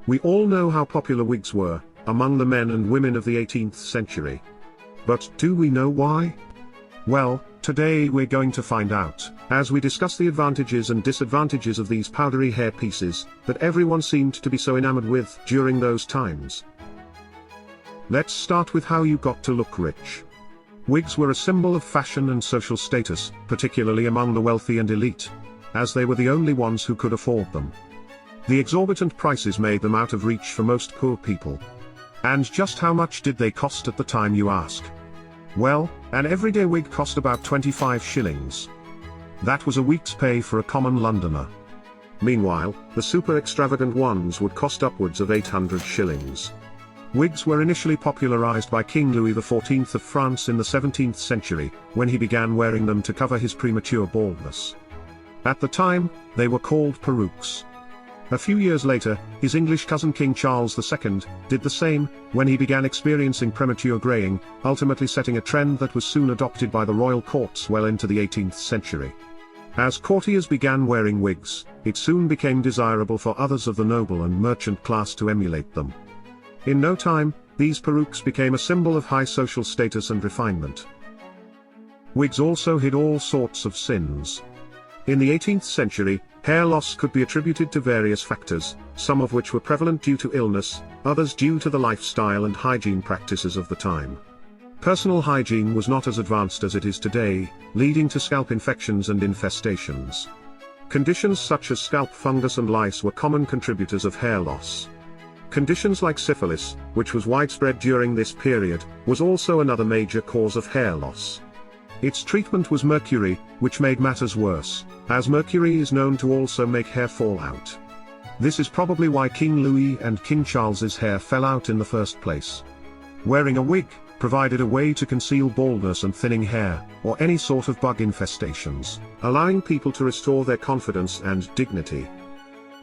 We all know how popular wigs were among the men and women of the 18th century. But do we know why? Well, today we're going to find out, as we discuss the advantages and disadvantages of these powdery hair pieces that everyone seemed to be so enamored with during those times. Let's start with how you got to look rich. Wigs were a symbol of fashion and social status, particularly among the wealthy and elite, as they were the only ones who could afford them. The exorbitant prices made them out of reach for most poor people. And just how much did they cost at the time, you ask? Well, an everyday wig cost about 25 shillings. That was a week's pay for a common Londoner. Meanwhile, the super extravagant ones would cost upwards of 800 shillings. Wigs were initially popularized by King Louis XIV of France in the 17th century, when he began wearing them to cover his premature baldness. At the time, they were called perukes. A few years later, his English cousin King Charles II did the same, when he began experiencing premature graying, ultimately setting a trend that was soon adopted by the royal courts well into the 18th century. As courtiers began wearing wigs, it soon became desirable for others of the noble and merchant class to emulate them. In no time, these perukes became a symbol of high social status and refinement. Wigs also hid all sorts of sins. In the 18th century, hair loss could be attributed to various factors, some of which were prevalent due to illness, others due to the lifestyle and hygiene practices of the time. Personal hygiene was not as advanced as it is today, leading to scalp infections and infestations. Conditions such as scalp fungus and lice were common contributors of hair loss. Conditions like syphilis, which was widespread during this period, was also another major cause of hair loss. Its treatment was mercury, which made matters worse, as mercury is known to also make hair fall out. This is probably why King Louis and King Charles's hair fell out in the first place. Wearing a wig provided a way to conceal baldness and thinning hair, or any sort of bug infestations, allowing people to restore their confidence and dignity.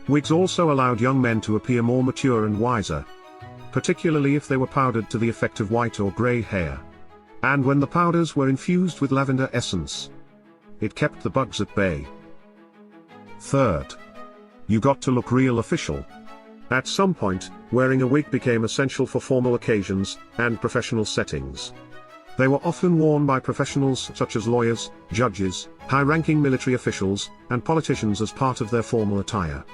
Wigs also allowed young men to appear more mature and wiser, particularly if they were powdered to the effect of white or grey hair. And when the powders were infused with lavender essence, it kept the bugs at bay. Third, you got to look real official. At some point, wearing a wig became essential for formal occasions and professional settings. They were often worn by professionals such as lawyers, judges, high-ranking military officials, and politicians as part of their formal attire.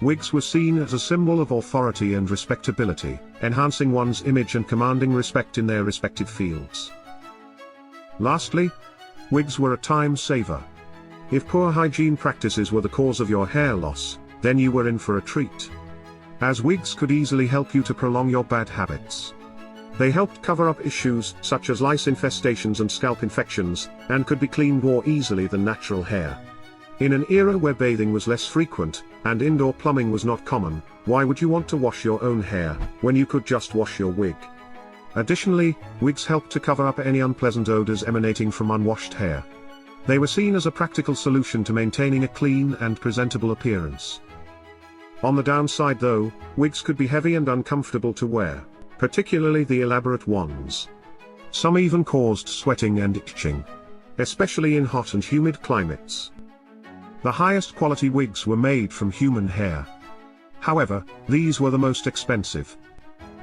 Wigs were seen as a symbol of authority and respectability, enhancing one's image and commanding respect in their respective fields. Lastly, wigs were a time saver. If poor hygiene practices were the cause of your hair loss, then you were in for a treat, as wigs could easily help you to prolong your bad habits. They helped cover up issues such as lice infestations and scalp infections, and could be cleaned more easily than natural hair. In an era where bathing was less frequent, and indoor plumbing was not common, why would you want to wash your own hair, when you could just wash your wig? Additionally, wigs helped to cover up any unpleasant odors emanating from unwashed hair. They were seen as a practical solution to maintaining a clean and presentable appearance. On the downside though, wigs could be heavy and uncomfortable to wear, particularly the elaborate ones. Some even caused sweating and itching, especially in hot and humid climates. The highest quality wigs were made from human hair. However, these were the most expensive.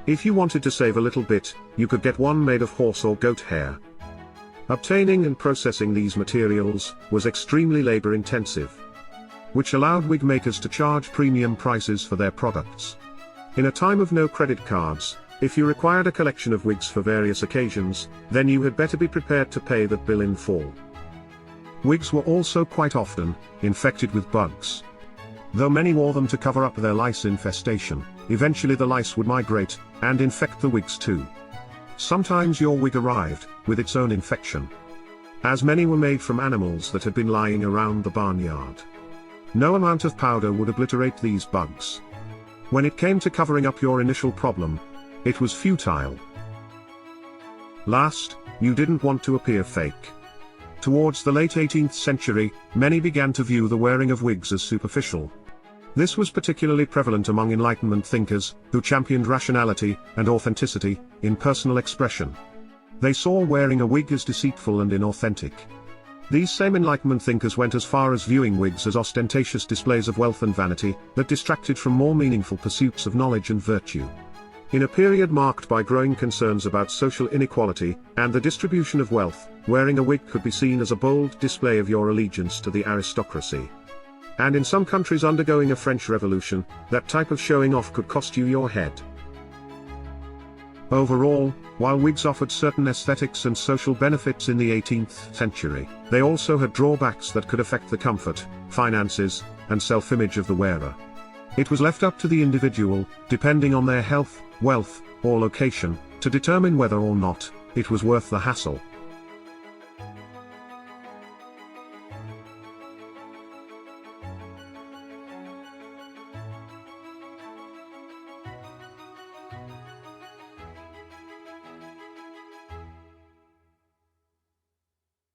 If you wanted to save a little bit, you could get one made of horse or goat hair. Obtaining and processing these materials was extremely labor-intensive, which allowed wig makers to charge premium prices for their products. In a time of no credit cards, if you required a collection of wigs for various occasions, then you had better be prepared to pay that bill in full. Wigs were also quite often infected with bugs. Though many wore them to cover up their lice infestation, eventually the lice would migrate and infect the wigs too. Sometimes your wig arrived with its own infection, as many were made from animals that had been lying around the barnyard. No amount of powder would obliterate these bugs. When it came to covering up your initial problem, it was futile. Last, you didn't want to appear fake. Towards the late 18th century, many began to view the wearing of wigs as superficial. This was particularly prevalent among Enlightenment thinkers, who championed rationality and authenticity in personal expression. They saw wearing a wig as deceitful and inauthentic. These same Enlightenment thinkers went as far as viewing wigs as ostentatious displays of wealth and vanity, that distracted from more meaningful pursuits of knowledge and virtue. In a period marked by growing concerns about social inequality, and the distribution of wealth, wearing a wig could be seen as a bold display of your allegiance to the aristocracy. And in some countries undergoing a French Revolution, that type of showing off could cost you your head. Overall, while wigs offered certain aesthetics and social benefits in the 18th century, they also had drawbacks that could affect the comfort, finances, and self-image of the wearer. It was left up to the individual, depending on their health, wealth, or location, to determine whether or not it was worth the hassle.